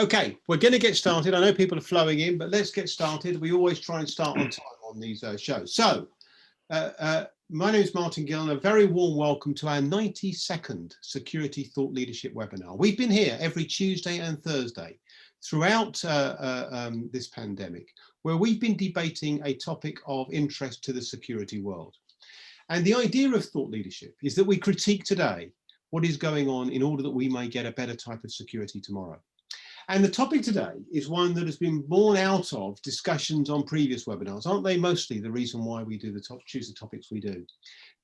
Okay, we're going to get started. I know people are flowing in, but let's get started. We always try and start on time on these shows. So, my name is Martin Gill, and a very warm welcome to our 92nd Security Thought Leadership webinar. We've been here every Tuesday and Thursday throughout this pandemic, where we've been debating a topic of interest to the security world. And the idea of thought leadership is that we critique today what is going on in order that we may get a better type of security tomorrow. And the topic today is one that has been born out of discussions on previous webinars, aren't they? Mostly the reason why we do choose the topics we do.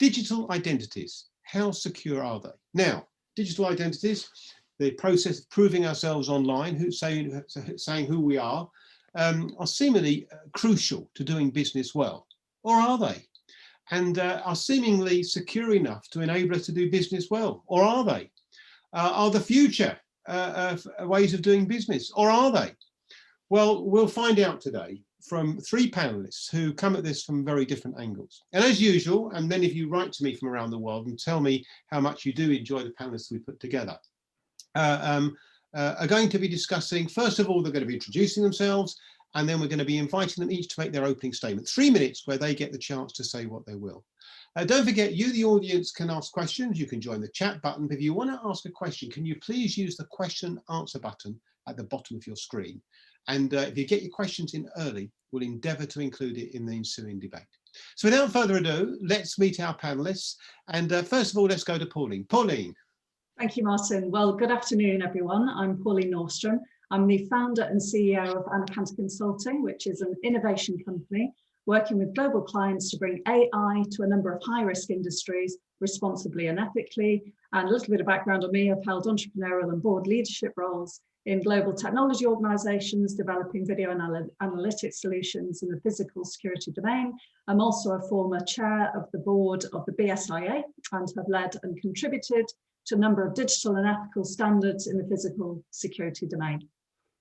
Digital identities, how secure are they? Now, digital identities, the process of proving ourselves online, saying who we are seemingly crucial to doing business well, or are they? And are seemingly secure enough to enable us to do business well, or are they? Are the future ways of doing business, or are they? Well, we'll find out today from three panelists who come at this from very different angles. And as usual, and many of you write to me from around the world and tell me how much you do enjoy the panelists we put together, are going to be discussing, first of all, they're going to be introducing themselves, and then we're going to be inviting them each to make their opening statement, 3 minutes where they get the chance to say what they will. Don't forget, you, the audience, can ask questions. You can join the chat button. If you want to ask a question, can you please use the question answer button at the bottom of your screen? And if you get your questions in early, we'll endeavour to include it in the ensuing debate. So without further ado, let's meet our panellists. And first of all, let's go to Pauline. Pauline. Thank you, Martin. Well, good afternoon, everyone. I'm Pauline Nordstrom. I'm the founder and CEO of Authenticating Consulting, which is an innovation company working with global clients to bring AI to a number of high-risk industries responsibly and ethically. And a little bit of background on me: I've held entrepreneurial and board leadership roles in global technology organizations, developing video analytics solutions in the physical security domain. I'm also a former chair of the board of the BSIA and have led and contributed to a number of digital and ethical standards in the physical security domain.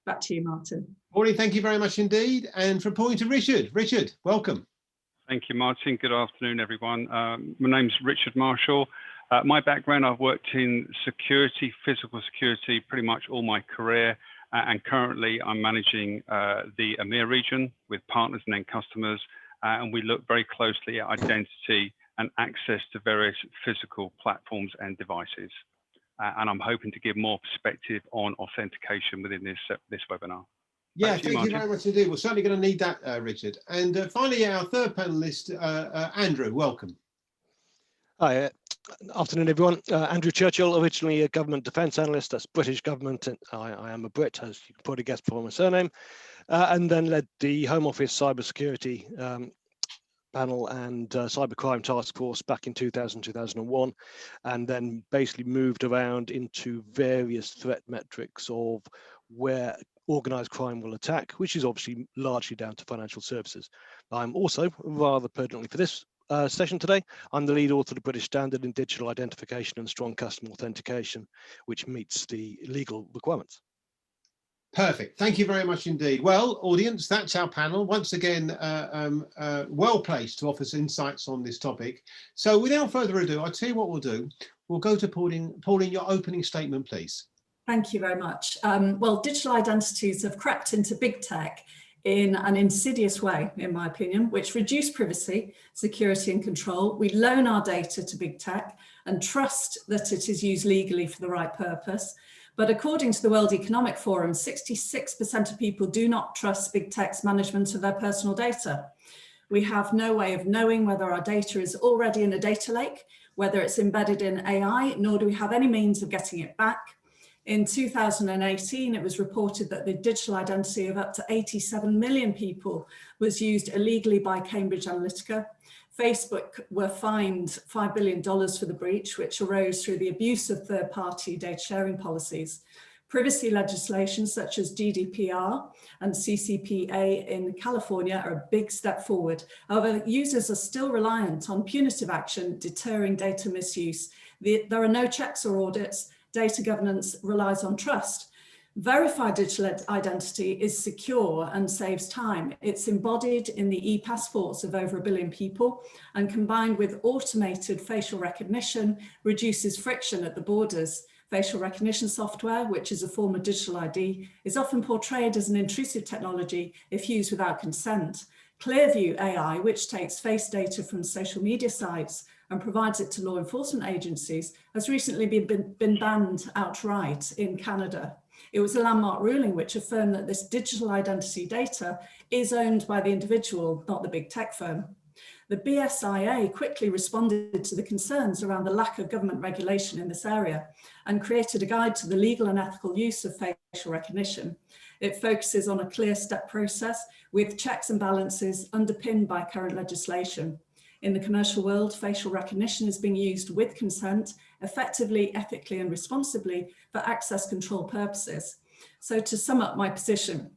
Back to you, Martin. Pauline, thank you very much indeed. And from Pauline to Richard. Richard, welcome. Thank you, Martin. Good afternoon, everyone. My name's Richard Marshall. My background, I've worked in security, physical security, pretty much all my career. And currently I'm managing the EMEAR region with partners and then customers. And we look very closely at identity and access to various physical platforms and devices. And I'm hoping to give more perspective on authentication within this webinar. Yeah, thank you very much indeed. We're certainly going to need that, Richard. And finally, our third panelist, Andrew, welcome. Hi, afternoon, everyone. Andrew Churchill, originally a government defence analyst. That's British government. I am a Brit, as you can probably guess from my surname, and then led the Home Office cybersecurity panel and cybercrime task force back in 2001, and then basically moved around into various threat metrics of where organised crime will attack, which is obviously largely down to financial services. I'm also, rather pertinently for this session today, I'm the lead author of the British Standard in Digital Identification and Strong Customer Authentication, which meets the legal requirements. Perfect. Thank you very much indeed. Well, audience, that's our panel. Once again, well placed to offer us insights on this topic. So without further ado, I'll tell you what we'll do. We'll go to Pauline. Pauline, your opening statement, please. Thank you very much. Well, digital identities have crept into big tech in an insidious way, in my opinion, which reduce privacy, security and control. We loan our data to big tech and trust that it is used legally for the right purpose. But according to the World Economic Forum, 66% of people do not trust big tech's management of their personal data. We have no way of knowing whether our data is already in a data lake, whether it's embedded in AI, nor do we have any means of getting it back. In 2018, it was reported that the digital identity of up to 87 million people was used illegally by Cambridge Analytica. Facebook were fined $5 billion for the breach, which arose through the abuse of third-party data sharing policies. Privacy legislation such as Gdpr and CCPA in California are a big step forward. However, users are still reliant on punitive action deterring data misuse. There are no checks or audits. Data governance relies on trust. Verified digital identity is secure and saves time. It's embodied in the e-passports of over 1 billion people, and combined with automated facial recognition, reduces friction at the borders. Facial recognition software, which is a form of digital ID, is often portrayed as an intrusive technology if used without consent. Clearview AI, which takes face data from social media sites and provides it to law enforcement agencies, has recently been banned outright in Canada. It was a landmark ruling which affirmed that this digital identity data is owned by the individual, not the big tech firm. The BSIA quickly responded to the concerns around the lack of government regulation in this area and created a guide to the legal and ethical use of facial recognition. It focuses on a clear step process with checks and balances underpinned by current legislation. In the commercial world, facial recognition is being used with consent, effectively, ethically, and responsibly for access control purposes. So to sum up my position,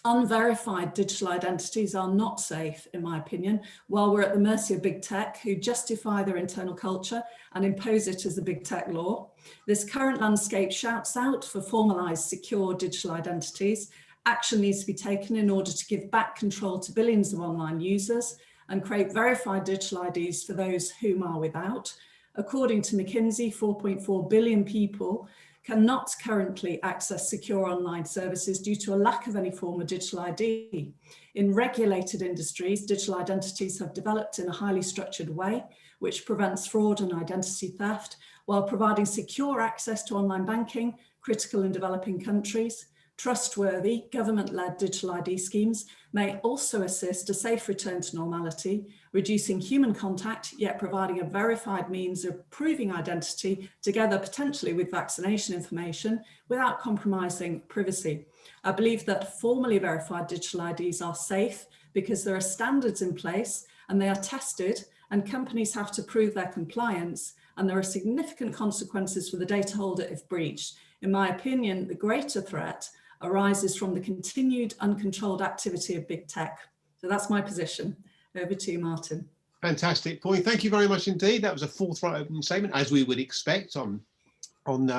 unverified digital identities are not safe, in my opinion, while we're at the mercy of big tech who justify their internal culture and impose it as a big tech law. This current landscape shouts out for formalized, secure digital identities. Action needs to be taken in order to give back control to billions of online users and create verified digital IDs for those whom are without. According to McKinsey, 4.4 billion people cannot currently access secure online services due to a lack of any form of digital ID. In regulated industries, digital identities have developed in a highly structured way, which prevents fraud and identity theft, while providing secure access to online banking, critical in developing countries. Trustworthy, government-led digital ID schemes may also assist a safe return to normality, reducing human contact, yet providing a verified means of proving identity together potentially with vaccination information without compromising privacy. I believe that formally verified digital IDs are safe because there are standards in place and they are tested, and companies have to prove their compliance, and there are significant consequences for the data holder if breached. In my opinion, the greater threat arises from the continued uncontrolled activity of big tech. So that's my position. Over to you, Martin. Fantastic point. Thank you very much indeed. That was a forthright opening statement, as we would expect on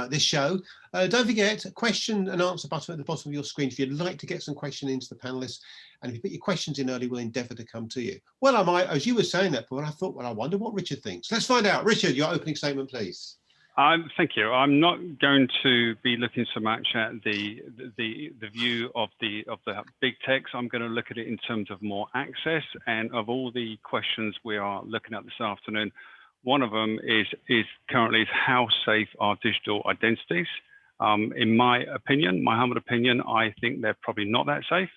this show. Don't forget, question and answer button at the bottom of your screen if you'd like to get some questions into the panelists. And if you put your questions in early, we'll endeavour to come to you. Well, I might, as you were saying that, Paul, I thought, well, I wonder what Richard thinks. Let's find out. Richard, your opening statement, please. Thank you. I'm not going to be looking so much at the view of the big techs. I'm going to look at it in terms of more access, and of all the questions we are looking at this afternoon, one of them is currently how safe are digital identities? In my opinion, my humble opinion, I think they're probably not that safe.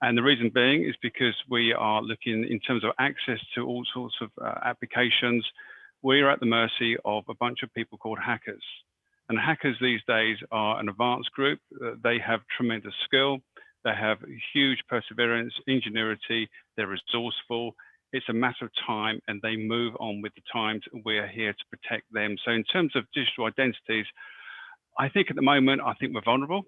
And the reason being is because we are looking in terms of access to all sorts of applications. We're at the mercy of a bunch of people called hackers. And hackers these days are an advanced group. They have tremendous skill. They have huge perseverance, ingenuity. They're resourceful. It's a matter of time, and they move on with the times. We're here to protect them. So in terms of digital identities, I think at the moment, I think we're vulnerable.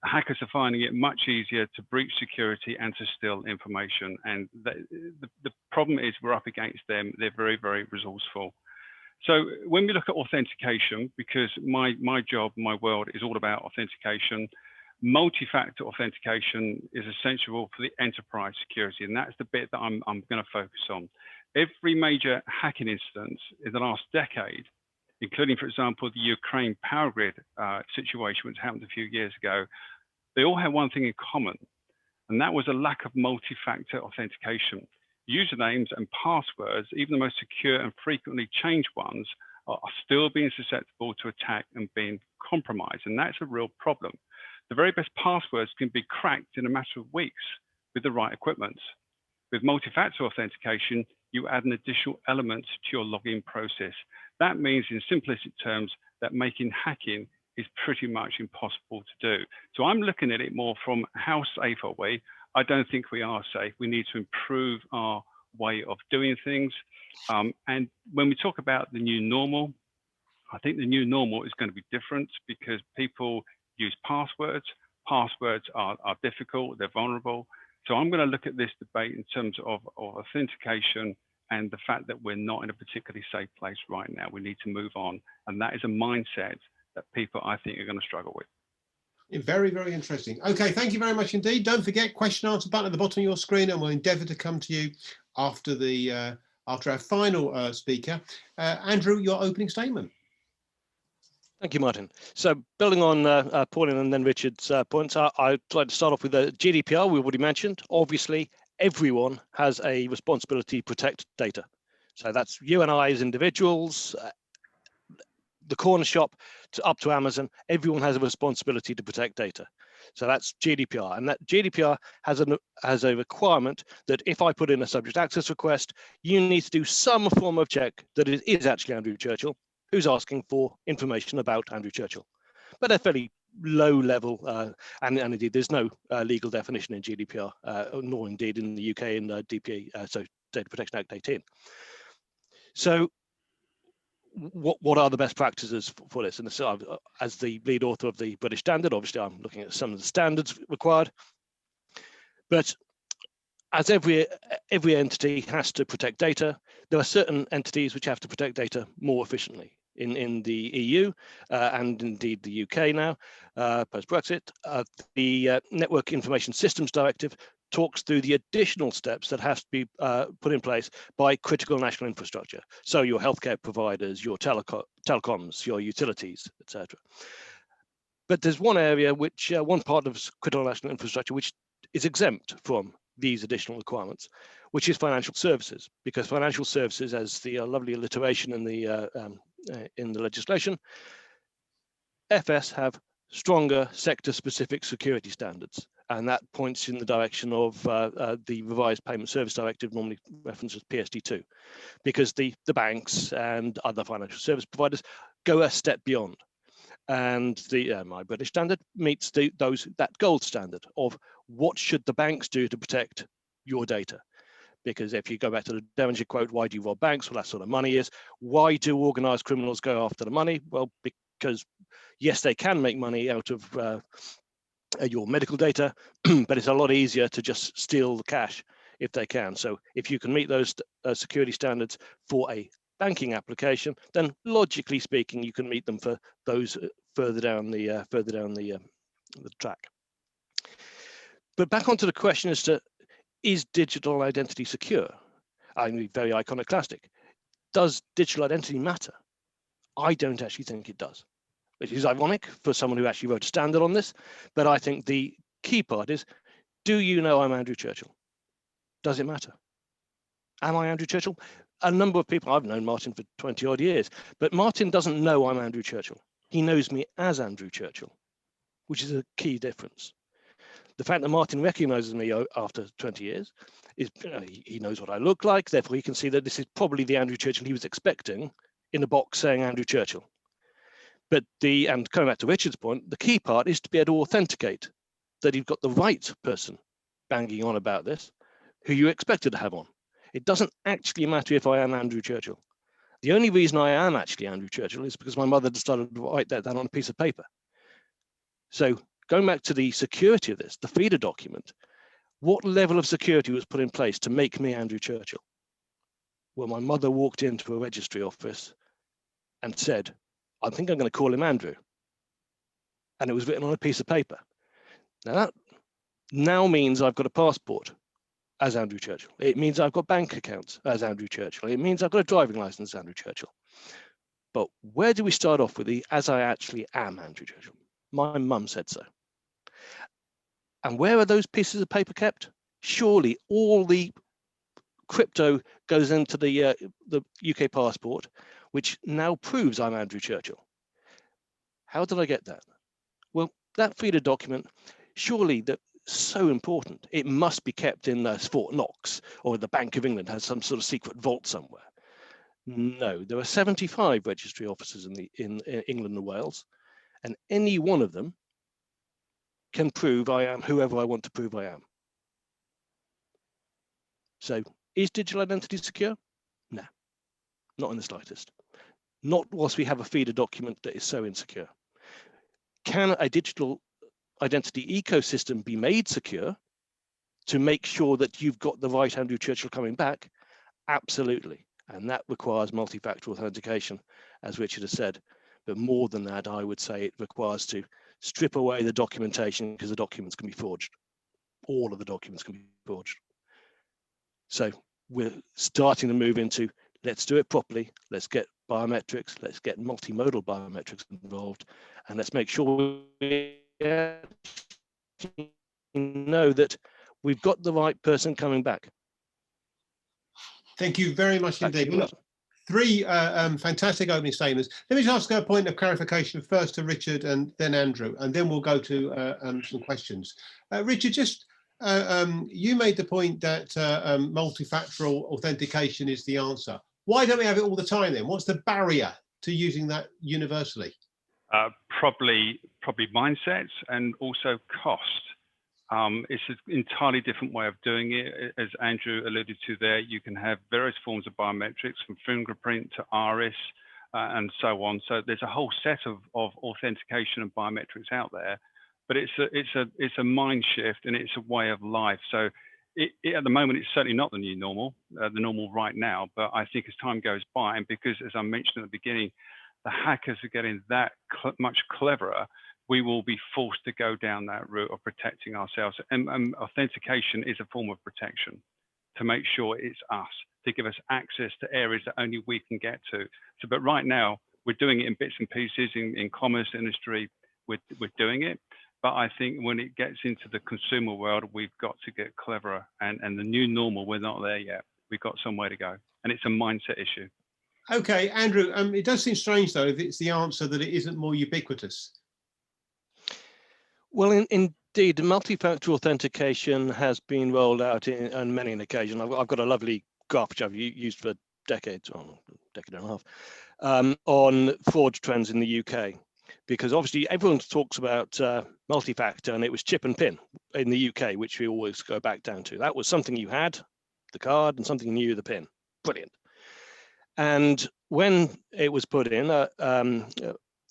Hackers are finding it much easier to breach security and to steal information. And the problem is we're up against them. They're very, very resourceful. So when we look at authentication, because my job, my world is all about authentication, multifactor authentication is essential for the enterprise security. And that's the bit that I'm going to focus on. Every major hacking instance in the last decade, including, for example, the Ukraine power grid situation, which happened a few years ago, they all had one thing in common, and that was a lack of multi-factor authentication. Usernames and passwords, even the most secure and frequently changed ones, are still being susceptible to attack and being compromised, and that's a real problem. The very best passwords can be cracked in a matter of weeks with the right equipment. With multi-factor authentication, you add an additional element to your login process. That means, in simplistic terms, that making hacking is pretty much impossible to do. So I'm looking at it more from how safe are we? I don't think we are safe. We need to improve our way of doing things. And when we talk about the new normal, I think the new normal is going to be different because people use passwords. Passwords are difficult, they're vulnerable. So I'm going to look at this debate in terms of authentication and the fact that we're not in a particularly safe place right now. We need to move on. And that is a mindset that people, I think, are going to struggle with. Very, very interesting. Okay, thank you very much indeed. Don't forget, question answer button at the bottom of your screen, and we'll endeavour to come to you after our final speaker. Andrew, your opening statement. Thank you, Martin. So building on Pauline and then Richard's points, I'd like to start off with the GDPR we already mentioned. Obviously, everyone has a responsibility to protect data. So that's you and I as individuals, the corner shop, up to Amazon, everyone has a responsibility to protect data. So that's GDPR, and that GDPR has a requirement that if I put in a subject access request, you need to do some form of check that it is actually Andrew Churchill who's asking for information about Andrew Churchill. But they're fairly low level, and indeed there's no legal definition in GDPR, nor indeed in the UK in DPA, so Data Protection Act 18. So what are the best practices for this? And so as the lead author of the British Standard, obviously I'm looking at some of the standards required, but as every entity has to protect data, there are certain entities which have to protect data more efficiently. In the EU and indeed the UK now, post-Brexit, the Network Information Systems Directive talks through the additional steps that have to be put in place by critical national infrastructure. So your healthcare providers, your telecoms, your utilities, etc. But there's one area which, one part of critical national infrastructure which is exempt from these additional requirements, which is financial services, because financial services, as the lovely alliteration in the legislation, FS have stronger sector-specific security standards, and that points in the direction of the revised Payment Service Directive, normally referenced as PSD2, because the banks and other financial service providers go a step beyond. And the my British Standard meets that gold standard of what should the banks do to protect your data. Because if you go back to the Devonshire quote, why do you rob banks? Well, that's what the money is. Why do organized criminals go after the money? Well, because yes, they can make money out of your medical data, but it's a lot easier to just steal the cash if they can. So if you can meet those security standards for a banking application, then logically speaking, you can meet them for those further down the track. But back onto the question as to, is digital identity secure? I mean, very iconoclastic. Does digital identity matter? I don't actually think it does, which is ironic for someone who actually wrote a standard on this. But I think the key part is, do you know I'm Andrew Churchill? Does it matter? Am I Andrew Churchill? A number of people, I've known Martin for 20 odd years, but Martin doesn't know I'm Andrew Churchill. He knows me as Andrew Churchill, which is a key difference. The fact that Martin recognizes me after 20 years is, he knows what I look like, therefore he can see that this is probably the Andrew Churchill he was expecting in the box saying Andrew Churchill. But and coming back to Richard's point, the key part is to be able to authenticate that you've got the right person banging on about this, who you expected to have on. It doesn't actually matter if I am Andrew Churchill. The only reason I am actually Andrew Churchill is because my mother decided to write that down on a piece of paper. So going back to the security of this, the feeder document, what level of security was put in place to make me Andrew Churchill? Well, my mother walked into a registry office and said, I think I'm going to call him Andrew. And it was written on a piece of paper. Now that now means I've got a passport as Andrew Churchill. It means I've got bank accounts as Andrew Churchill. It means I've got a driving license as Andrew Churchill. But where do we start off with the as I actually am Andrew Churchill? My mum said so. And where are those pieces of paper kept? Surely all the crypto goes into the UK passport, which now proves I'm Andrew Churchill. How did I get that? Well, that feeder document, surely that's so important. It must be kept in Fort Knox, or the Bank of England has some sort of secret vault somewhere. No, there are 75 registry offices in England and Wales, and any one of them can prove I am whoever I want to prove I am. So is digital identity secure? No, not in the slightest. Not whilst we have a feeder document that is so insecure. Can a digital identity ecosystem be made secure to make sure that you've got the right Andrew Churchill coming back? Absolutely. And that requires multifactor authentication, as Richard has said. But more than that, I would say it requires to strip away the documentation, because the documents can be forged. All of the documents can be forged. So we're starting to move into, let's do it properly. Let's get biometrics, let's get multimodal biometrics involved, and let's make sure we know that we've got the right person coming back. Thank you very much indeed. Well, look, three fantastic opening statements. Let me just ask a point of clarification first to Richard and then Andrew, and then we'll go to some questions. Richard, just you made the point that multifactorial authentication is the answer. Why don't we have it all the time then? What's the barrier to using that universally? Probably mindsets and also cost. It's an entirely different way of doing it. As Andrew alluded to there, you can have various forms of biometrics from fingerprint to iris and so on. So there's a whole set of authentication and biometrics out there, but it's a mind shift and it's a way of life. So at the moment, it's certainly not the new normal, the normal right now, but I think as time goes by, and because as I mentioned at the beginning, the hackers are getting that much cleverer, we will be forced to go down that route of protecting ourselves. And authentication is a form of protection to make sure it's us, to give us access to areas that only we can get to. So, but right now, we're doing it in bits and pieces in commerce industry, we're doing it. But I think when it gets into the consumer world, we've got to get cleverer. And the new normal, we're not there yet. We've got some way to go. And it's a mindset issue. Okay, Andrew, it does seem strange, though, if it's the answer that it isn't more ubiquitous. Well, indeed, multifactor authentication has been rolled out on many an occasion. I've got a lovely graph which I've used for decades, or a decade and a half, on fraud trends in the UK. Because obviously everyone talks about multi-factor, and it was chip and pin in the UK, which we always go back down to. That was something you had, the card, and something you knew, the pin. Brilliant. And when it was put in,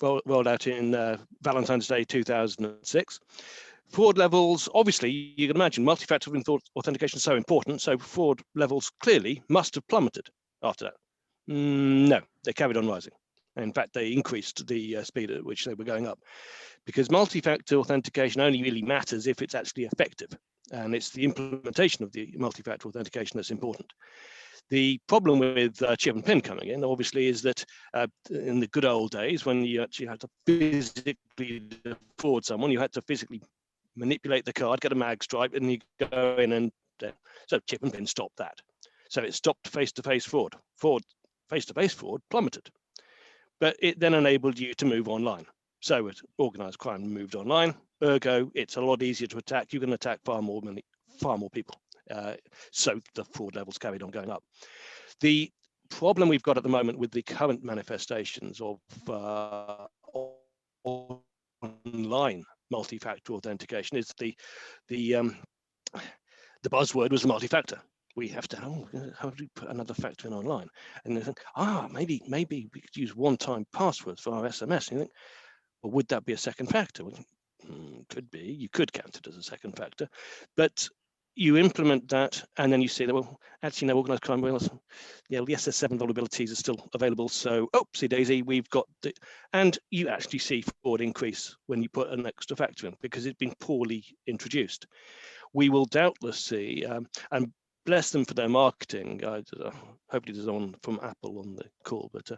rolled out in Valentine's Day 2006, fraud levels, obviously, you can imagine multi-factor authentication is so important, so fraud levels clearly must have plummeted after that. No, they carried on rising. In fact, they increased the speed at which they were going up, because multi-factor authentication only really matters if it's actually effective, and it's the implementation of the multi-factor authentication that's important. The problem with chip and pin coming in, obviously, is that in the good old days, when you actually had to physically defraud someone, you had to physically manipulate the card, get a mag stripe, and you go in and so chip and pin stopped that. So it stopped face-to-face fraud. Face-to-face fraud plummeted. But it then enabled you to move online. So organized crime moved online, ergo, it's a lot easier to attack. You can attack far more people. So the fraud levels carried on going up. The problem we've got at the moment with the current manifestations of online multi-factor authentication is the buzzword was multi-factor. We have to, how do we put another factor in online? And they think, maybe we could use one-time passwords for our SMS. And you think, well, would that be a second factor? Well, could be. You could count it as a second factor, but you implement that, and then you see that, well, actually, no, organized crime, well, yeah, yes, there's 7 vulnerabilities are still available. So, oopsie daisy, we've got the, and you actually see fraud increase when you put an extra factor in because it's been poorly introduced. We will doubtless see, and bless them for their marketing. Hopefully there's one from Apple on the call, but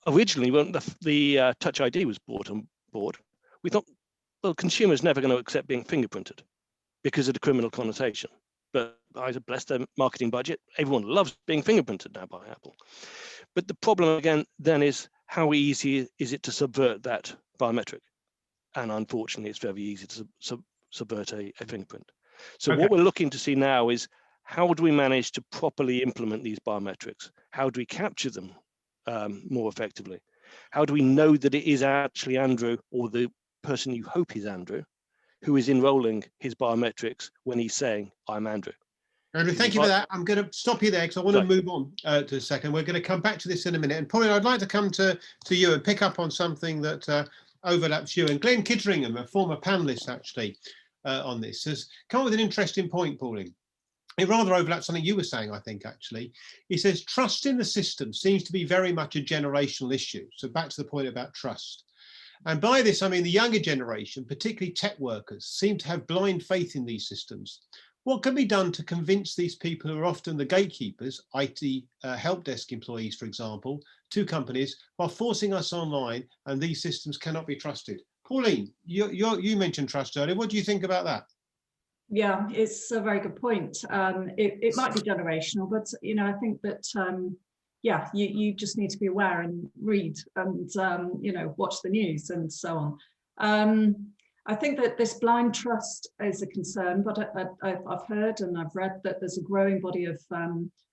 originally when the Touch ID was brought on board, we thought, well, consumers never going to accept being fingerprinted because of the criminal connotation. But I bless their marketing budget. Everyone loves being fingerprinted now by Apple. But the problem again then is how easy is it to subvert that biometric? And unfortunately, it's very easy to subvert a fingerprint. So what we're looking to see now is how do we manage to properly implement these biometrics? How do we capture them more effectively? How do we know that it is actually Andrew or the person you hope is Andrew who is enrolling his biometrics when he's saying, I'm Andrew? Andrew, thank you for that. I'm going to stop you there because I want to move on to a second. We're going to come back to this in a minute. And Pauline, I'd like to come to you and pick up on something that overlaps you. And Glenn Kitteringham, a former panelist actually on this, has come up with an interesting point, Pauline. It rather overlaps something you were saying, I think, actually. He says, trust in the system seems to be very much a generational issue. So back to the point about trust. And by this, I mean the younger generation, particularly tech workers, seem to have blind faith in these systems, What can be done to convince these people who are often the gatekeepers, IT help desk employees, for example, to companies, while forcing us online and these systems cannot be trusted? Pauline, you mentioned trust earlier. What do you think about that? Yeah, it's a very good point. It might be generational, but I think that yeah, you just need to be aware and read and watch the news and so on. I think that this blind trust is a concern, but I've heard and I've read that there's a growing body of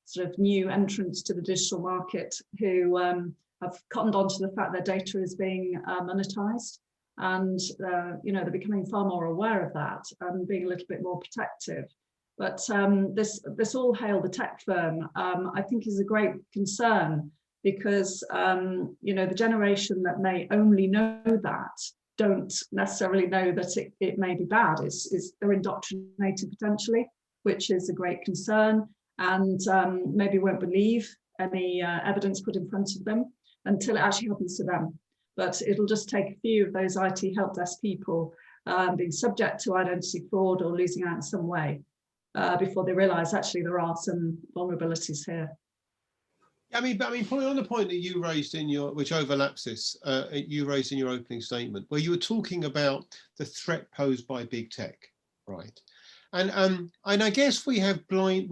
sort of new entrants to the digital market who have cottoned on to the fact their data is being monetized. And they're becoming far more aware of that and being a little bit more protective. But this all hail the tech firm, I think is a great concern, because the generation that may only know that don't necessarily know that it may be bad. They're indoctrinated potentially, which is a great concern, and maybe won't believe any evidence put in front of them until it actually happens to them. But it'll just take a few of those IT help desk people being subject to identity fraud or losing out in some way before they realise actually there are some vulnerabilities here. I mean, probably on the point that you raised which overlaps this, you raised in your opening statement, where you were talking about the threat posed by big tech, right? And I guess we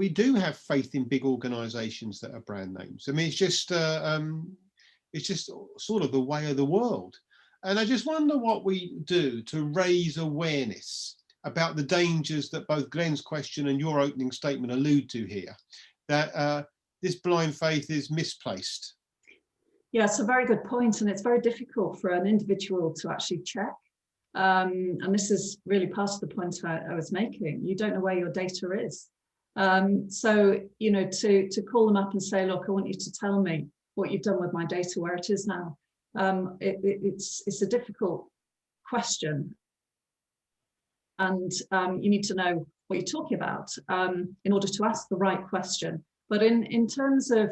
do have faith in big organisations that are brand names. I mean, it's just sort of the way of the world. And I just wonder what we do to raise awareness about the dangers that both Glenn's question and your opening statement allude to here, that this blind faith is misplaced. Yeah, it's a very good point, and it's very difficult for an individual to actually check. And this is really part of the point I was making. You don't know where your data is. So, to call them up and say, look, I want you to tell me what you've done with my data, where it is now. It's a difficult question. And you need to know what you're talking about in order to ask the right question. But in terms of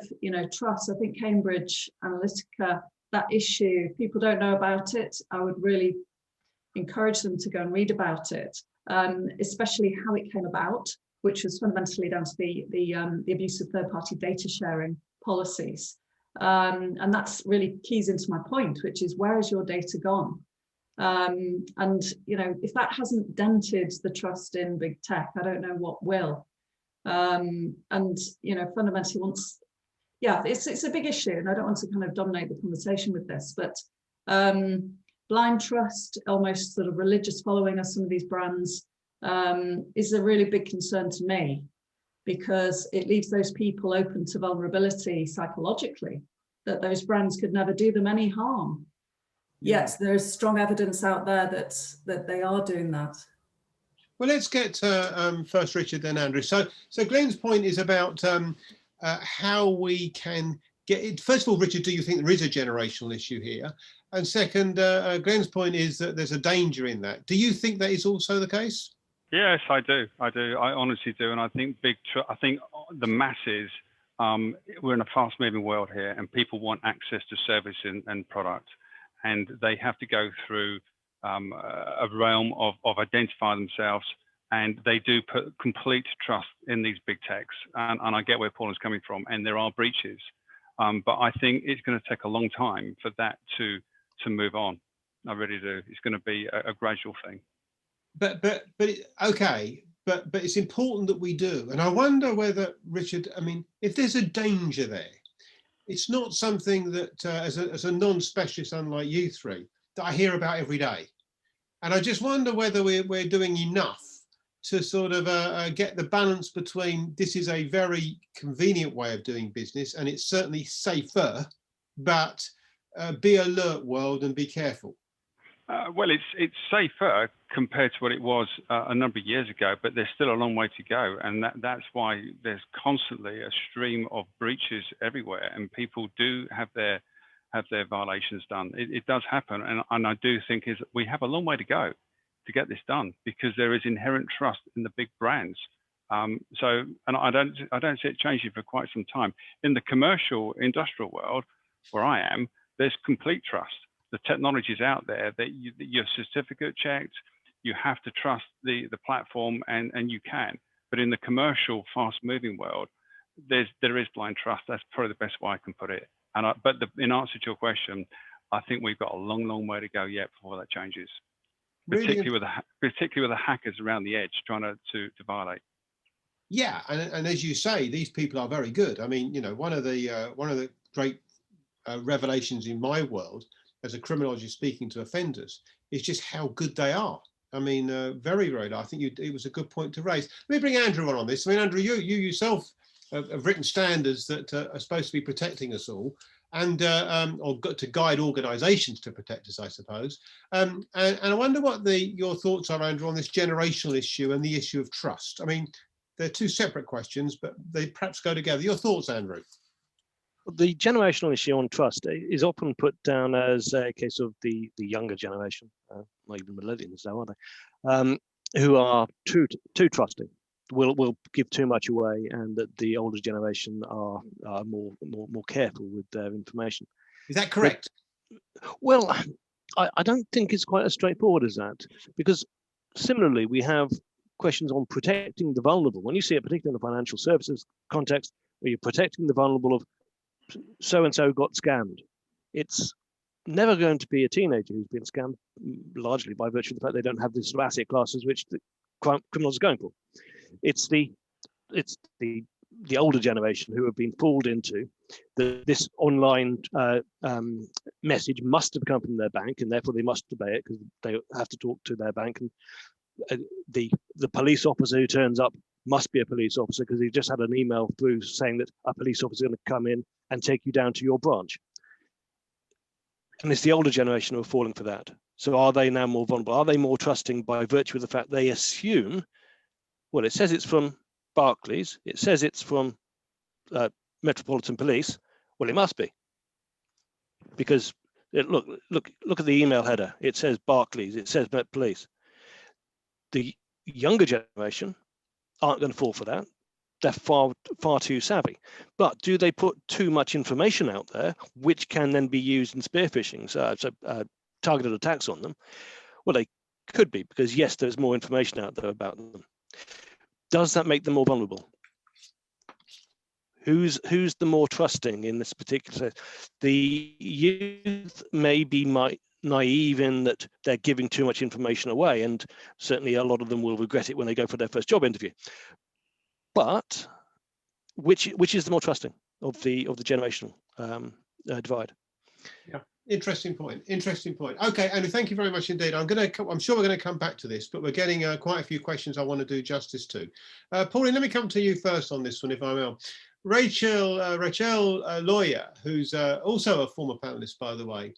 trust, I think Cambridge Analytica, that issue, if people don't know about it, I would really encourage them to go and read about it, especially how it came about, which was fundamentally down to the abuse of third-party data sharing policies. And that's really keys into my point, which is, where is your data gone? And if that hasn't dented the trust in big tech, I don't know what will. And fundamentally, it's a big issue, and I don't want to kind of dominate the conversation with this, but blind trust, almost sort of religious following of some of these brands, is a really big concern to me, because it leaves those people open to vulnerability psychologically, that those brands could never do them any harm. Yet there's strong evidence out there that they are doing that. Well, let's get first Richard, then Andrew. So Glenn's point is about how we can get it. First of all, Richard, do you think there is a generational issue here? And second, Glenn's point is that there's a danger in that. Do you think that is also the case? Yes, I do. I honestly do. And I think I think the masses, we're in a fast-moving world here, and people want access to service and product, and they have to go through a realm of identify themselves, and they do put complete trust in these big techs. And I get where Paul is coming from, and there are breaches, but I think it's going to take a long time for that to move on. I really do. It's going to be a gradual thing. But it's important that we do. And I wonder whether, Richard, I mean, if there's a danger there, it's not something that as a non-specialist, unlike you three, that I hear about every day. And I just wonder whether we're doing enough to sort of get the balance between, this is a very convenient way of doing business and it's certainly safer, but be alert, world, and be careful. Well, it's safer compared to what it was a number of years ago, but there's still a long way to go, and that's why there's constantly a stream of breaches everywhere, and people do have their violations done. It does happen, and I do think we have a long way to go to get this done, because there is inherent trust in the big brands. And I don't see it changing for quite some time. In the commercial industrial world where I am, there's complete trust. The technology is out there, that you're certificate checked, you have to trust the platform, and you can. But in the commercial, fast-moving world, there is blind trust. That's probably the best way I can put it. And in answer to your question, I think we've got a long, long way to go yet before that changes. Really, Particularly with the hackers around the edge trying to violate. yeah, and as you say, these people are very good. I mean, you know, one of the great revelations in my world as a criminologist speaking to offenders is just how good they are. I mean, very, very. I think it was a good point to raise. Let me bring Andrew on this. I mean, Andrew, you yourself have written standards that are supposed to be protecting us all, and or got to guide organisations to protect us, I suppose. And I wonder what your thoughts are, Andrew, on this generational issue and the issue of trust. I mean, they're two separate questions, but they perhaps go together. Your thoughts, Andrew? The generational issue on trust is often put down as a case of the younger generation, not even millennials now, are they, who are too trusting, will give too much away, and that the older generation are more careful with their information. Is that correct? But, well, I don't think it's quite as straightforward as that, because similarly we have questions on protecting the vulnerable. When you see it, particularly in the financial services context, where you're protecting the vulnerable of so-and-so got scammed. It's never going to be a teenager who's been scammed, largely by virtue of the fact they don't have the sort of asset classes which the criminals are going for. It's the older generation who have been fooled into this online message must have come from their bank, and therefore they must obey it because they have to talk to their bank. And the police officer who turns up must be a police officer because he just had an email through saying that a police officer is going to come in and take you down to your branch. And it's the older generation who are falling for that. So are they now more vulnerable? Are they more trusting by virtue of the fact they assume, well, it says it's from Barclays, it says it's from Metropolitan Police, well, it must be. Because look at the email header. It says Barclays, it says Met Police. The younger generation aren't going to fall for that. They're far too savvy. But do they put too much information out there, which can then be used in spear phishing, so targeted attacks on them? Well, they could be, because yes, there's more information out there about them. Does that make them more vulnerable? Who's the more trusting in this particular case? The youth may be naive in that they're giving too much information away, and certainly a lot of them will regret it when they go for their first job interview. But which is the more trusting of the generational divide? Yeah, interesting point. Interesting point. Okay, Andrew, thank you very much indeed. I'm sure we're going to come back to this, but we're getting quite a few questions I want to do justice to. Pauline, let me come to you first on this one, if I may. Rachel Lawyer, who's also a former panelist, by the way,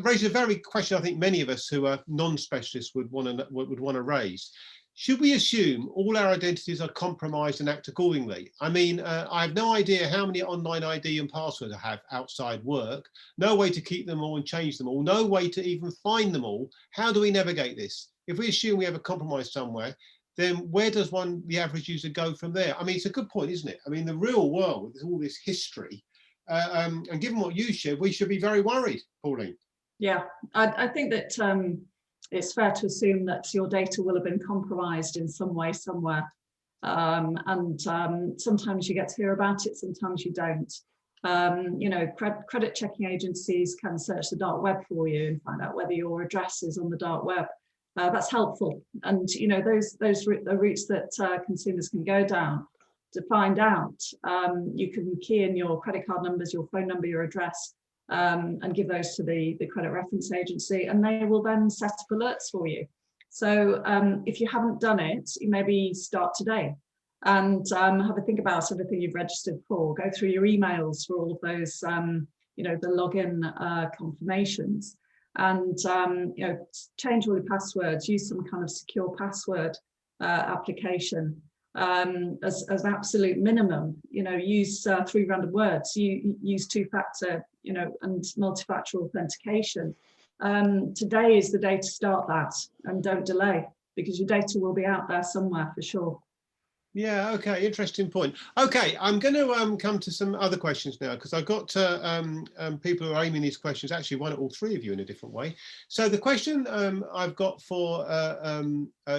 raised a very question I think many of us who are non-specialists would want to raise. Should we assume all our identities are compromised and act accordingly? I mean, I have no idea how many online ID and passwords I have outside work, no way to keep them all and change them all, no way to even find them all. How do we navigate this? If we assume we have a compromise somewhere, then where does the average user go from there? I mean, it's a good point, isn't it? I mean, the real world with all this history, and given what you shared, we should be very worried, Pauline. Yeah, I think that it's fair to assume that your data will have been compromised in some way somewhere. And sometimes you get to hear about it, sometimes you don't. You know, credit checking agencies can search the dark web for you and find out whether your address is on the dark web. That's helpful. And, you know, those are routes that consumers can go down to find out. You can key in your credit card numbers, your phone number, your address, and give those to the credit reference agency, and they will then set up alerts for you. So if you haven't done it, you maybe start today and have a think about everything you've registered for. Go through your emails for all of those, you know, the login confirmations, and you know, change all your passwords. Use some kind of secure password application. As absolute minimum, you know, use 3 random words. You use 2-factor, you know, and multifactor authentication. Today is the day to start that, and don't delay, because your data will be out there somewhere for sure. Yeah, okay, interesting point. Okay, I'm going to come to some other questions now, because I've got people who are aiming these questions, actually one at all 3 of you in a different way. So the question I've got for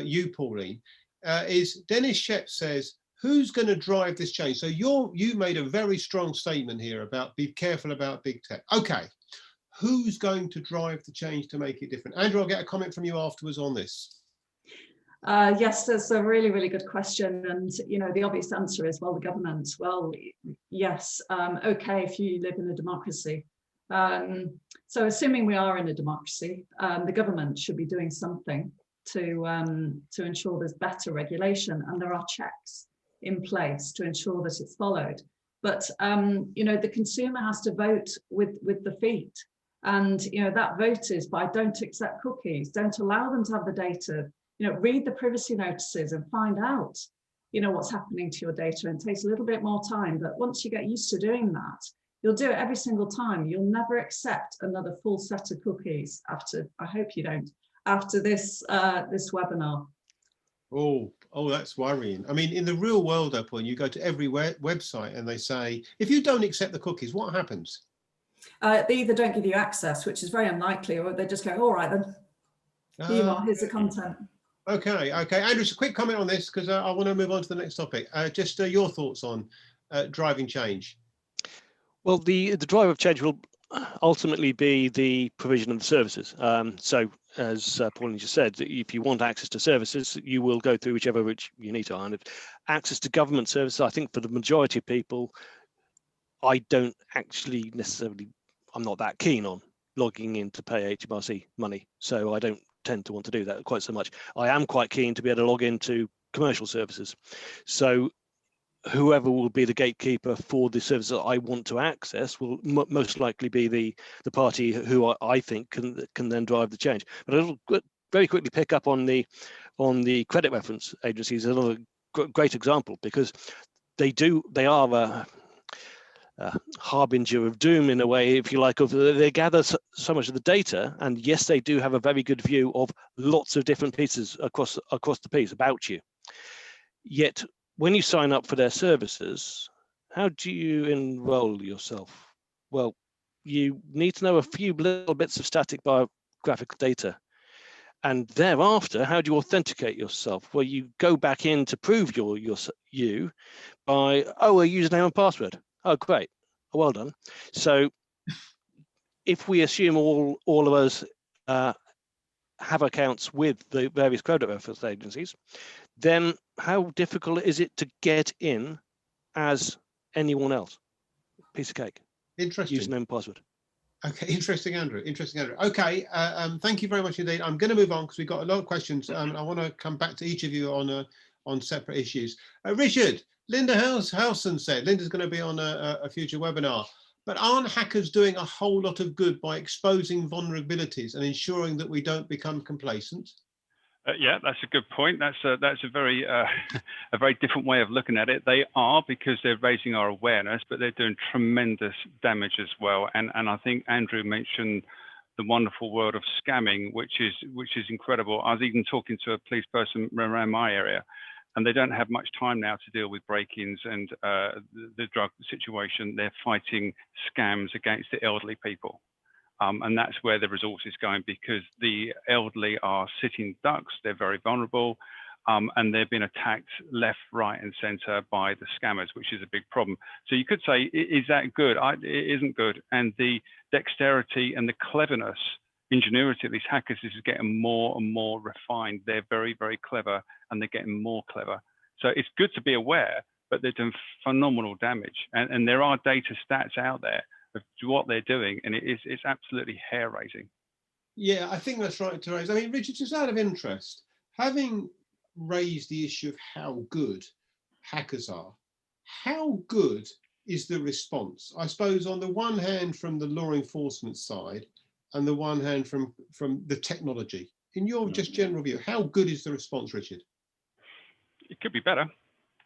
you, Pauline, is Dennis Shep says, who's going to drive this change? So you made a very strong statement here about be careful about big tech. Okay, who's going to drive the change to make it different? Andrew, I'll get a comment from you afterwards on this. Yes, that's a really, really good question. And, you know, the obvious answer is, well, the government. Well, yes, okay, if you live in a democracy. So assuming we are in a democracy, the government should be doing something to ensure there's better regulation and there are checks in place to ensure that it's followed. But, you know, the consumer has to vote with the feet. And, you know, that vote is by don't accept cookies, don't allow them to have the data. You know, read the privacy notices and find out, you know, what's happening to your data. And it takes a little bit more time, but once you get used to doing that, you'll do it every single time. You'll never accept another full set of cookies after, I hope you don't, after this this webinar. Oh, that's worrying. I mean, in the real world, Apple, you go to every website and they say, if you don't accept the cookies, what happens? They either don't give you access, which is very unlikely, or they just go, all right, then, here you are, here's the content. Okay. Andrew, just a quick comment on this, because I want to move on to the next topic. Just your thoughts on driving change. Well, the drive of change will ultimately be the provision of the services. So, as Pauline just said, if you want access to services, you will go through whichever route you need to. And access to government services, I think for the majority of people, I don't actually necessarily, I'm not that keen on logging in to pay HMRC money. So I don't tend to want to do that quite so much. I am quite keen to be able to log into commercial services. So whoever will be the gatekeeper for the services that I want to access will most likely be the party who I think can then drive the change. But I'll very quickly pick up on the credit reference agencies as another great example, because they are a harbinger of doom in a way, if you like. They gather so much of the data, and yes, they do have a very good view of lots of different pieces across the piece about you. Yet when you sign up for their services, how do you enroll yourself? Well, you need to know a few little bits of static biographical data. And thereafter, how do you authenticate yourself? Well, you go back in to prove you by, a username and password. Oh, great. Well done. So if we assume all of us have accounts with the various credit reference agencies, then how difficult is it to get in as anyone else? Piece of cake. Interesting. Username and password. Okay, interesting, Andrew. Okay, thank you very much indeed. I'm going to move on because we've got a lot of questions. I want to come back to each of you on separate issues. Richard, Linda Howson said Linda's going to be on a future webinar. But aren't hackers doing a whole lot of good by exposing vulnerabilities and ensuring that we don't become complacent? Yeah, that's a good point. That's a very a very different way of looking at it. They are, because they're raising our awareness, but they're doing tremendous damage as well. And I think Andrew mentioned the wonderful world of scamming, which is incredible. I was even talking to a police person around my area, and they don't have much time now to deal with break-ins and the drug situation. They're fighting scams against the elderly people. And that's where the resource is going, because the elderly are sitting ducks, they're very vulnerable, and they've been attacked left, right and center by the scammers, which is a big problem. So you could say, is that good? It isn't good. And the dexterity and the cleverness, ingenuity of these hackers is getting more and more refined. They're very, very clever, and they're getting more clever. So it's good to be aware, but they're doing phenomenal damage. And there are data stats out there of what they're doing, and it's absolutely hair-raising. Yeah, I think that's right to raise. I mean, Richard, just out of interest, having raised the issue of how good hackers are, how good is the response? I suppose on the one hand from the law enforcement side, and the one hand from the technology. In your just general view, how good is the response, Richard? It could be better.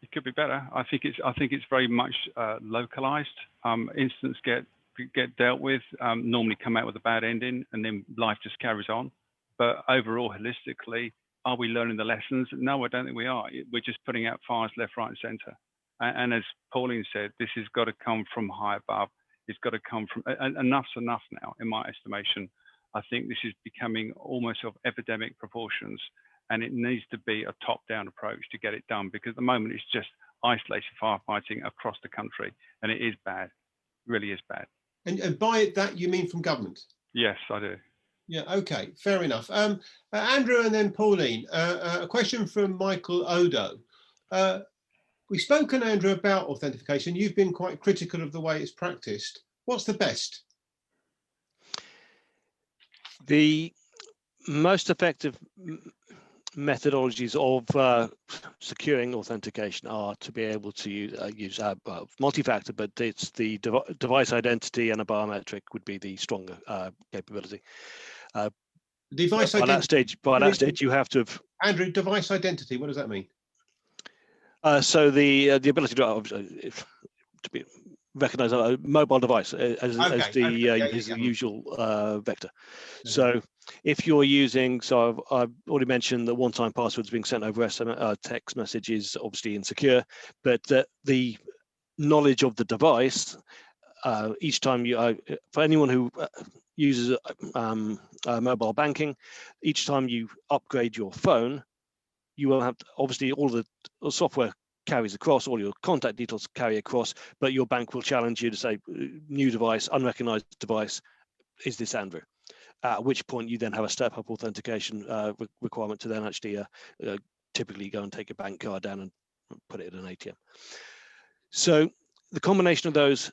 It could be better. I think it's very much localized. Incidents get dealt with, normally come out with a bad ending, and then life just carries on. But overall, holistically, are we learning the lessons? No, I don't think we are. We're just putting out fires left, right, and centre. And as Pauline said, this has got to come from high above. It's got to come from enough's enough now, in my estimation. I think this is becoming almost of epidemic proportions. and it needs to be a top-down approach to get it done, because at the moment it's just isolated firefighting across the country, and it is bad, really is bad. And by that you mean from government? Yes, I do. Yeah, okay, fair enough. Andrew and then Pauline, a question from Michael Odo. We've spoken, Andrew, about authentication. You've been quite critical of the way it's practiced. What's the best? The most effective methodologies of securing authentication are to be able to use multi-factor, but it's the device identity and a biometric would be the stronger capability. Device identity. By that stage, you have to have. Andrew, device identity. What does that mean? So the ability to be recognize a mobile device as the usual vector. Okay. So if you're using, so I've already mentioned that one-time passwords being sent over SMS, text message is obviously insecure, but the knowledge of the device, each time you, for anyone who uses mobile banking, each time you upgrade your phone, you will have to, obviously all the software carries across, all your contact details carry across, but your bank will challenge you to say, new device, unrecognized device, is this Andrew? At which point you then have a step-up authentication requirement to then actually typically go and take your bank card down and put it in an ATM. So the combination of those,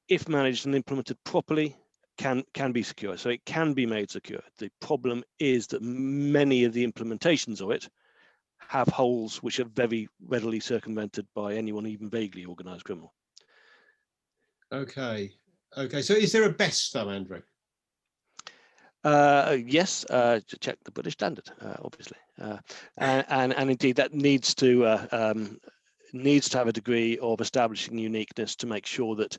if managed and implemented properly, can be secure. So it can be made secure. The problem is that many of the implementations of it have holes which are very readily circumvented by anyone even vaguely organized criminal. Okay. So is there a best though, Andrew? Yes, to check the British standard, obviously, and indeed that needs to have a degree of establishing uniqueness to make sure that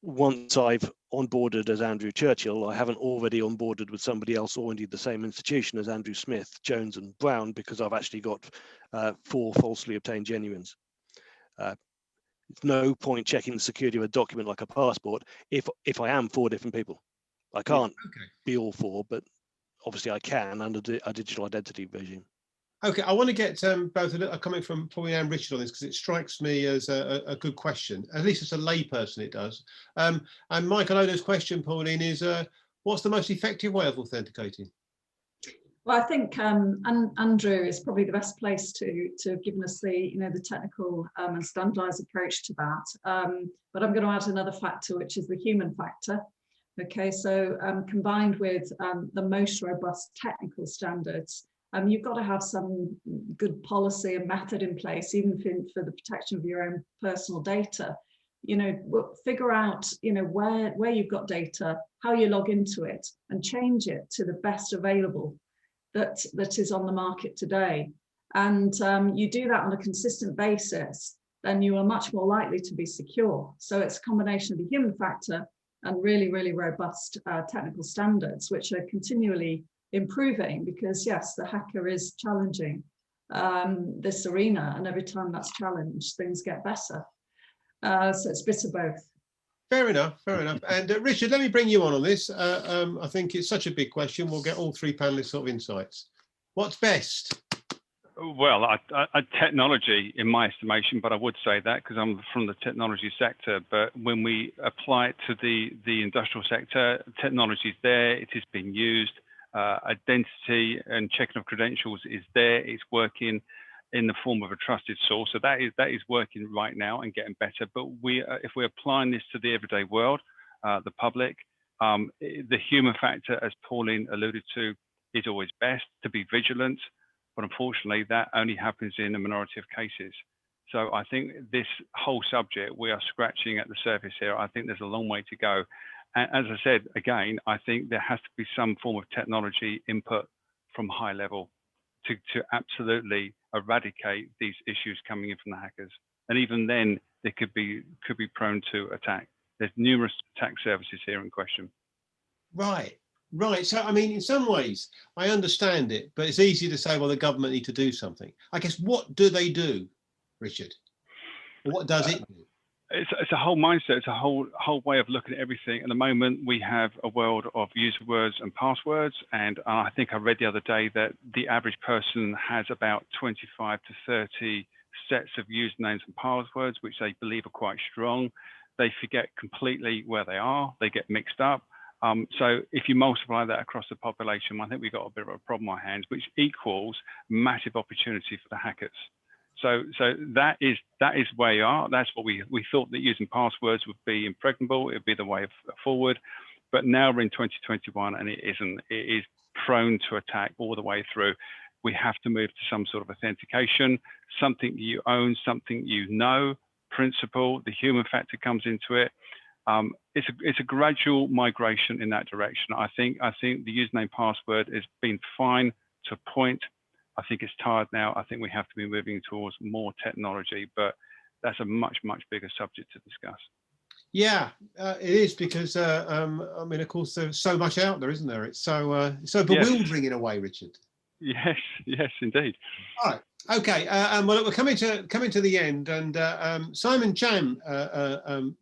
once I've onboarded as Andrew Churchill, I haven't already onboarded with somebody else or indeed the same institution as Andrew Smith, Jones and Brown, because I've actually got 4 falsely obtained genuines. There's no point checking the security of a document like a passport if I am 4 different people. I can't be all 4, but obviously I can under a digital identity regime. Okay, I want to get both a comment from Pauline and Richard on this because it strikes me as a good question. At least as a layperson, it does. And Michael Odo's question, Pauline, is what's the most effective way of authenticating? Well, I think Andrew is probably the best place to have given us the the technical and standardized approach to that. But I'm going to add another factor, which is the human factor. Okay, so combined with the most robust technical standards, you've got to have some good policy and method in place, even for the protection of your own personal data. Figure out, where you've got data, how you log into it, and change it to the best available that is on the market today. And you do that on a consistent basis, then you are much more likely to be secure. So it's a combination of the human factor and really, really robust technical standards, which are continually improving because, yes, the hacker is challenging this arena, and every time that's challenged, things get better. So it's a bit of both. Fair enough. And Richard, let me bring you on this. I think it's such a big question. We'll get all 3 panelists sort of insights. What's best? Well, technology, in my estimation, but I would say that because I'm from the technology sector. But when we apply it to the industrial sector, technology is there. It is being used. Identity and checking of credentials is there. It's working in the form of a trusted source. So that is working right now and getting better. But if we're applying this to the everyday world, the public, the human factor, as Pauline alluded to, is always best to be vigilant. But unfortunately, that only happens in a minority of cases. So I think this whole subject, we are scratching at the surface here. I think there's a long way to go. And as I said, again, I think there has to be some form of technology input from high level to absolutely eradicate these issues coming in from the hackers. And even then, they could be prone to attack. There's numerous attack services here in question. Right. So, I mean, in some ways, I understand it, but it's easy to say, well, the government need to do something. I guess, what do they do, Richard? Or what does it do? It's a whole mindset. It's a whole way of looking at everything. At the moment, we have a world of user words and passwords, and I think I read the other day that the average person has about 25 to 30 sets of usernames and passwords, which they believe are quite strong. They forget completely where they are. They get mixed up. So if you multiply that across the population, I think we've got a bit of a problem on our hands, which equals massive opportunity for the hackers. So that is where you are. That's what we thought, that using passwords would be impregnable. It would be the way forward. But now we're in 2021 and it isn't. It is prone to attack all the way through. We have to move to some sort of authentication, something you own, something you know, principle. The human factor comes into it. It's a gradual migration in that direction. I think the username password has been fine to a point. I think it's tired now. I think we have to be moving towards more technology, but that's a much bigger subject to discuss. Yeah, it is, because I mean, of course, there's so much out there, isn't there? It's so bewildering, yes, in a way, Richard. Yes, indeed. All right. Okay. Well, we're coming to the end, and Simon Chan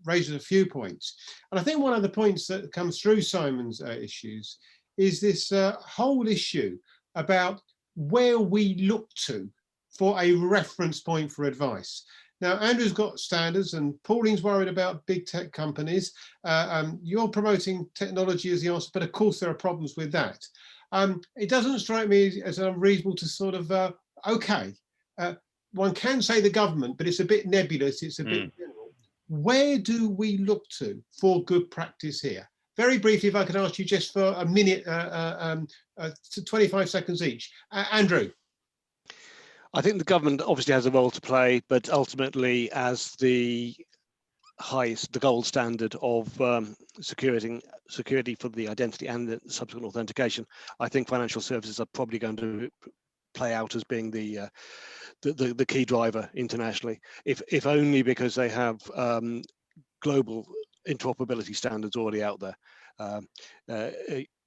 raises a few points, and I think one of the points that comes through Simon's issues is this whole issue about where we look to for a reference point for advice. Now, Andrew's got standards, and Pauline's worried about big tech companies. You're promoting technology as the answer, but of course there are problems with that. It doesn't strike me as unreasonable to sort of, one can say the government, but it's a bit nebulous, it's a bit general. Where do we look to for good practice here? Very briefly, if I could ask you just for a minute, 25 seconds each. Andrew. I think the government obviously has a role to play, but ultimately, as the gold standard of security for the identity and the subsequent authentication, I think financial services are probably going to play out as being the key driver internationally, if only because they have global interoperability standards already out there.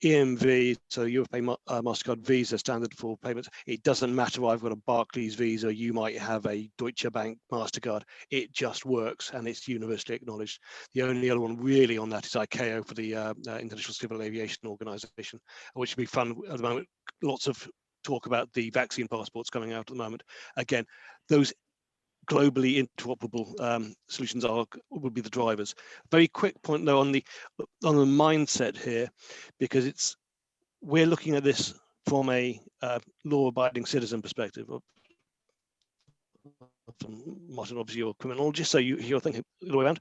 EMV, so European MasterCard Visa standard for payments. It doesn't matter, I've got a Barclays Visa, you might have a Deutsche Bank MasterCard. It just works and it's universally acknowledged. The only other one really on that is ICAO for the International Civil Aviation Organization, which would be fun at the moment. Lots of talk about the vaccine passports coming out at the moment. Again, those globally interoperable solutions would be the drivers. Very quick point though on the mindset here, because we're looking at this from a law-abiding citizen perspective. Martin, obviously you're a criminologist, so you're thinking the other way around.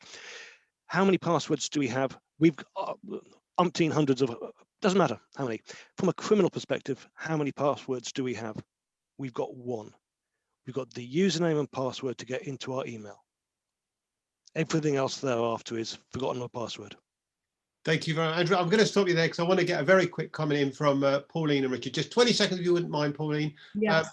How many passwords do we have? We've got umpteen hundreds of, doesn't matter how many. From a criminal perspective, how many passwords do we have? We've got one. We've got the username and password to get into our email. Everything else thereafter is forgotten my password. Thank you very much, Andrew. I'm going to stop you there because I want to get a very quick comment in from Pauline and Richard. Just 20 seconds, if you wouldn't mind, Pauline. Yes.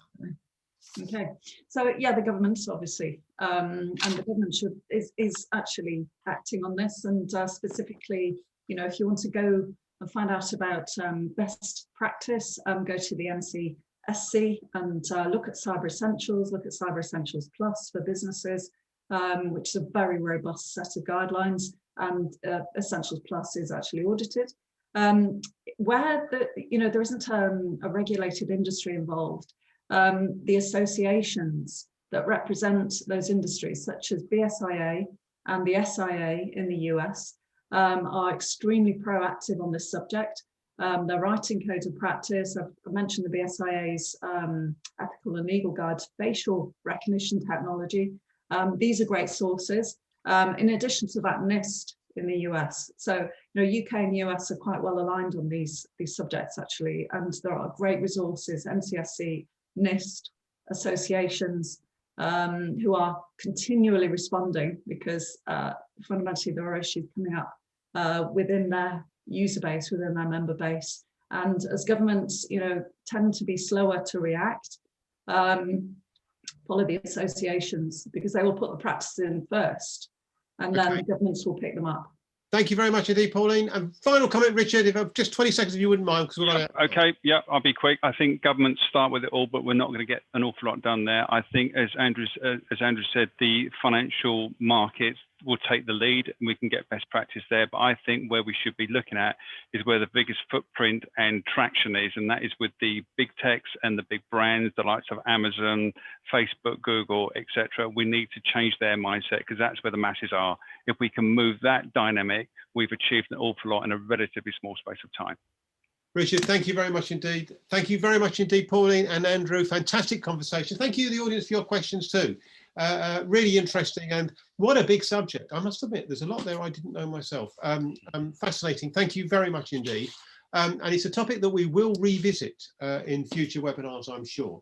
Okay. So yeah, the government obviously, and the government is actually acting on this, and specifically, you know, if you want to go and find out about best practice, go to the NCSC and look at Cyber Essentials, look at Cyber Essentials Plus for businesses, which is a very robust set of guidelines, and Essentials Plus is actually audited. Where there isn't a regulated industry involved, the associations that represent those industries, such as BSIA and the SIA in the US, are extremely proactive on this subject. They're writing codes of practice. I've mentioned the BSIA's ethical and legal guide to facial recognition technology. These are great sources. In addition to that, NIST in the US. So, you know, UK and US are quite well aligned on these subjects actually, and there are great resources, NCSC, NIST, associations who are continually responding, because fundamentally there are issues coming up within their user base, within their member base. And as governments, you know, tend to be slower to react, follow the associations, because they will put the practice in first, and then the governments will pick them up. Thank you very much indeed, Pauline. And final comment, Richard, if just 20 seconds, if you wouldn't mind. Okay, yeah, I'll be quick. I think governments start with it all, but we're not going to get an awful lot done there. I think, as Andrew said, the financial markets, will take the lead and we can get best practice there. But I think where we should be looking at is where the biggest footprint and traction is, and that is with the big techs and the big brands, the likes of Amazon, Facebook, Google, etc. We need to change their mindset, because that's where the masses are. If we can move that dynamic, we've achieved an awful lot in a relatively small space of time. Richard, thank you very much indeed. Thank you very much indeed, Pauline and Andrew. Fantastic conversation. Thank you, the audience, for your questions too. Really interesting, and what a big subject. I must admit, there's a lot there I didn't know myself. Fascinating. Thank you very much indeed. And it's a topic that we will revisit in future webinars, I'm sure.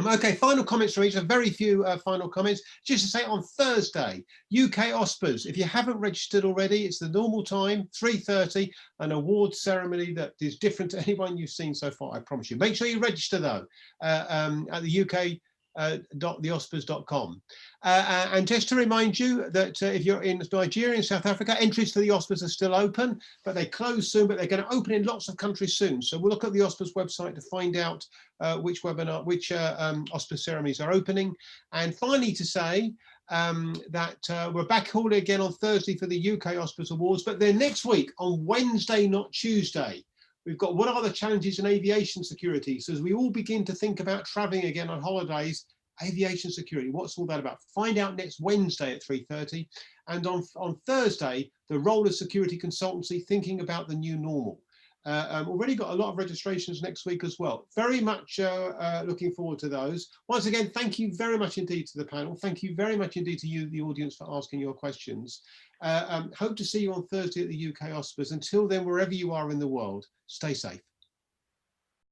Okay, final comments from each. Very few final comments. Just to say, on Thursday, UK OSPAs, if you haven't registered already, it's the normal time, 3:30, an awards ceremony that is different to anyone you've seen so far, I promise you. Make sure you register though at the uk.theospas.com. And just to remind you that if you're in Nigeria and South Africa, entries to the OSPAs are still open, but they close soon, but they're going to open in lots of countries soon. So we'll look at the OSPAs website to find out which OSPAs ceremonies are opening. And finally to say that we're back all again on Thursday for the UK OSPAs Awards, but then next week on Wednesday, not Tuesday, we've got what are the challenges in aviation security. So as we all begin to think about traveling again on holidays, aviation security, what's all that about? Find out next Wednesday at 3:30. And on Thursday, the role of security consultancy, thinking about the new normal. Already got a lot of registrations next week as well. Very much looking forward to those. Once again, thank you very much indeed to the panel. Thank you very much indeed to you, the audience, for asking your questions. Hope to see you on Thursday at the UK OSPAs. Until then, wherever you are in the world, stay safe.